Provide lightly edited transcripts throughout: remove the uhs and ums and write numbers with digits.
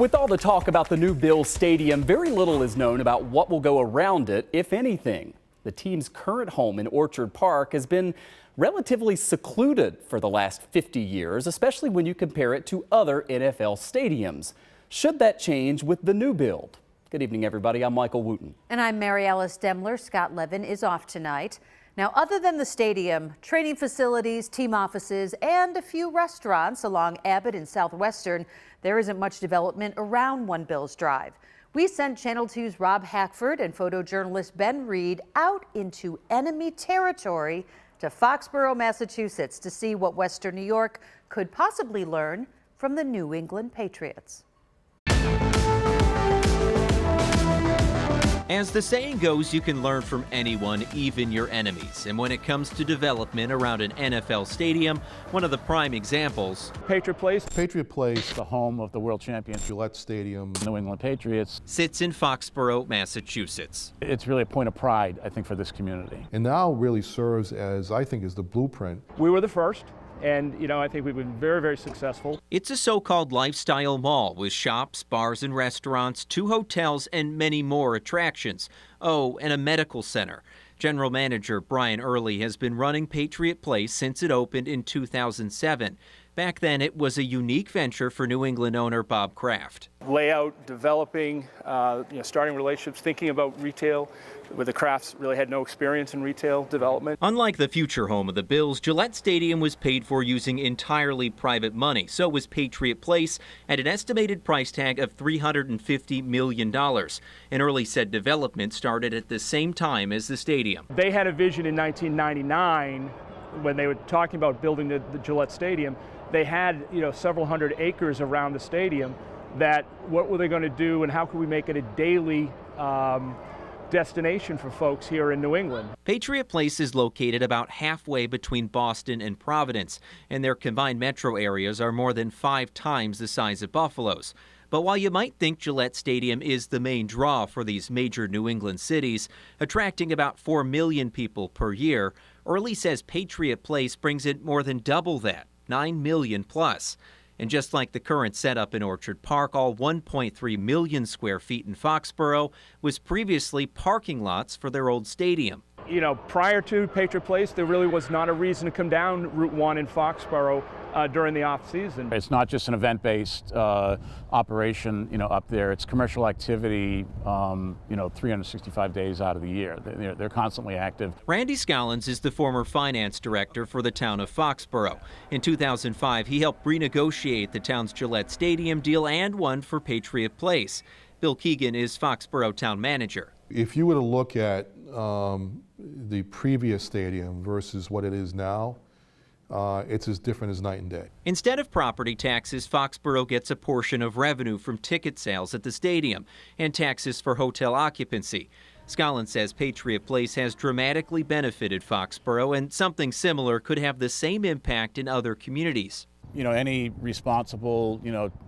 With all the talk about the new Bills Stadium, very little is known about what will go around it, if anything. The team's current home in Orchard Park has been relatively secluded for the last 50 years, especially when you compare it to other NFL stadiums. Should that change with the new build? Good evening, everybody. I'm Michael Wooten. And I'm Mary Alice Demler. Scott Levin is off tonight. Now, other than the stadium, training facilities, team offices, and a few restaurants along Abbott and Southwestern, there isn't much development around One Bills Drive. We sent Channel 2's Rob Hackford and photojournalist Ben Reed out into enemy territory to Foxborough, Massachusetts, to see what Western New York could possibly learn from the New England Patriots. As the saying goes, you can learn from anyone, even your enemies. And when it comes to development around an NFL stadium, one of the prime examples, Patriot Place. Patriot Place, The home of the world champion Gillette Stadium, New England Patriots. sits in Foxborough, Massachusetts. It's really a point of pride, I think, for this community. and now really serves as, I think, as the blueprint. We were the first, and I think we've been very, very successful. It's a so-called lifestyle mall with shops, bars and restaurants, 2 hotels, and many more attractions. Oh, and a medical center. General Manager Brian Early has been running Patriot Place since it opened in 2007. Back then, it was a unique venture for New England owner Bob Kraft. Layout, developing, starting relationships, thinking about retail, where the Crafts really had no experience in retail development. Unlike the future home of the Bills, Gillette Stadium was paid for using entirely private money. So was Patriot Place at an estimated price tag of $350 million. And Early said development started at the same time as the stadium. They had a vision in 1999 when they were talking about building the Gillette Stadium. They had several hundred acres around the stadium. That what were they going to do, and how could we make it a daily destination for folks here in New England? Patriot Place is located about halfway between Boston and Providence, and their combined metro areas are more than 5 times the size of Buffalo's. But while you might think Gillette Stadium is the main draw for these major New England cities, attracting about 4 million people per year, Early says Patriot Place brings in more than double that, 9 million plus. And just like the current setup in Orchard Park, all 1.3 million square feet in Foxborough was previously parking lots for their old stadium. Prior to Patriot Place, there really was not a reason to come down Route 1 in Foxborough during the off-season. It's not just an event-based operation, up there. It's commercial activity, 365 days out of the year. They're constantly active. Randy Scollins is the former finance director for the town of Foxborough. In 2005, he helped renegotiate the town's Gillette Stadium deal and one for Patriot Place. Bill Keegan is Foxborough town manager. If you were to look at the previous stadium versus what it is now, it's as different as night and day. Instead of property taxes, Foxborough gets a portion of revenue from ticket sales at the stadium and taxes for hotel occupancy. Scollins says Patriot Place has dramatically benefited Foxborough, and something similar could have the same impact in other communities. Any responsible,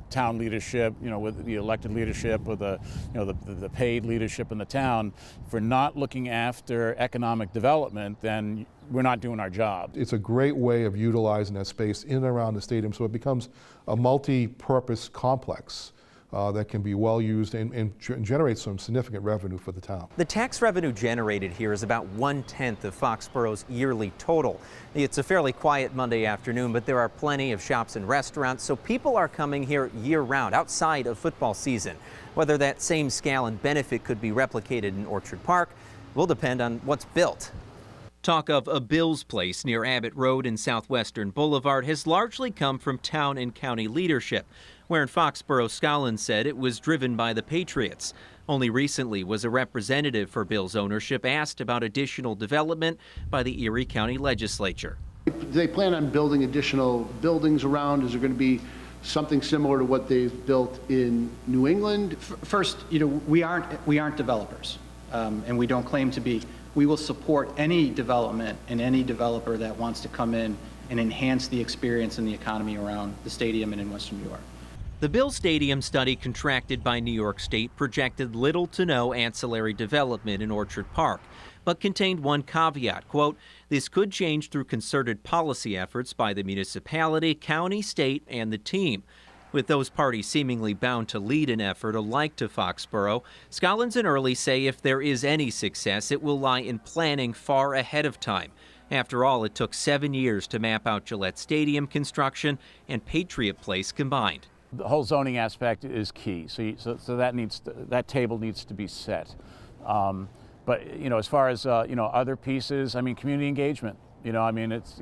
town leadership, with the elected leadership or the paid leadership in the town, for not looking after economic development, then we're not doing our job. It's a great way of utilizing that space in and around the stadium, so it becomes a multi-purpose complex that can be well used and generate some significant revenue for the town. The tax revenue generated here is about 1/10 of Foxborough's yearly total. It's a fairly quiet Monday afternoon, but there are plenty of shops and restaurants, so people are coming here year-round, outside of football season. Whether that same scale and benefit could be replicated in Orchard Park will depend on what's built. Talk of a Bills Place near Abbott Road and Southwestern Boulevard has largely come from town and county leadership, where in Foxborough, Scollins said it was driven by the Patriots. Only recently was a representative for Bills ownership asked about additional development by the Erie County Legislature. They plan on building additional buildings around. Is there going to be something similar to what they've built in New England? First, we aren't developers, and we don't claim to be. We will support any development and any developer that wants to come in and enhance the experience and the economy around the stadium and in Western New York. The Bills Stadium study contracted by New York State projected little to no ancillary development in Orchard Park, but contained one caveat, quote, "This could change through concerted policy efforts by the municipality, county, state, and the team." With those parties seemingly bound to lead an effort alike to Foxborough, Scollins and Early say if there is any success, it will lie in planning far ahead of time. After all, it took 7 years to map out Gillette Stadium construction and Patriot Place combined. The whole zoning aspect is key, so that table needs to be set. But you know, as far as you know, other pieces, I mean, community engagement. You know, I mean, it's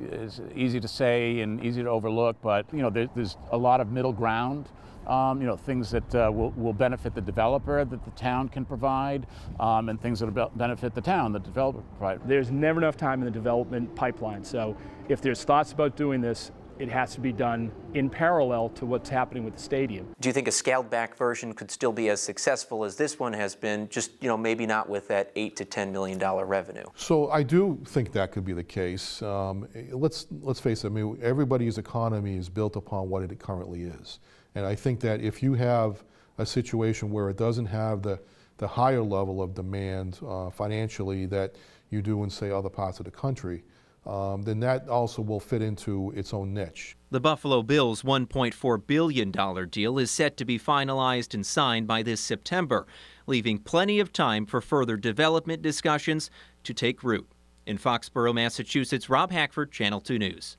easy to say and easy to overlook, but you know, there's a lot of middle ground. You know, things that will benefit the developer that the town can provide, and things that will benefit the town that the developer can provide. There's never enough time in the development pipeline, so if there's thoughts about doing this, it has to be done in parallel to what's happening with the stadium. Do you think a scaled-back version could still be as successful as this one has been, just, you know, maybe not with that $8 to $10 million revenue? So I do think that could be the case. Let's face it, I mean, everybody's economy is built upon what it currently is. And I think that if you have a situation where it doesn't have the higher level of demand financially that you do in, say, other parts of the country, then that also will fit into its own niche. The Buffalo Bills' $1.4 billion deal is set to be finalized and signed by this September, leaving plenty of time for further development discussions to take root. In Foxborough, Massachusetts, Rob Hackford, Channel 2 News.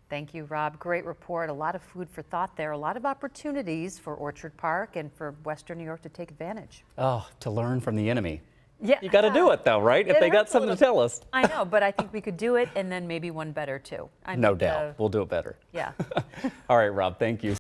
Thank you, Rob. Great report. A lot of food for thought there. A lot of opportunities for Orchard Park and for Western New York to take advantage. Oh, to learn from the enemy. Yeah. You got to do it, though, right? If they got something to tell us. I know, but I think we could do it and then maybe one better, too. No doubt. We'll do it better. Yeah. All right, Rob, thank you.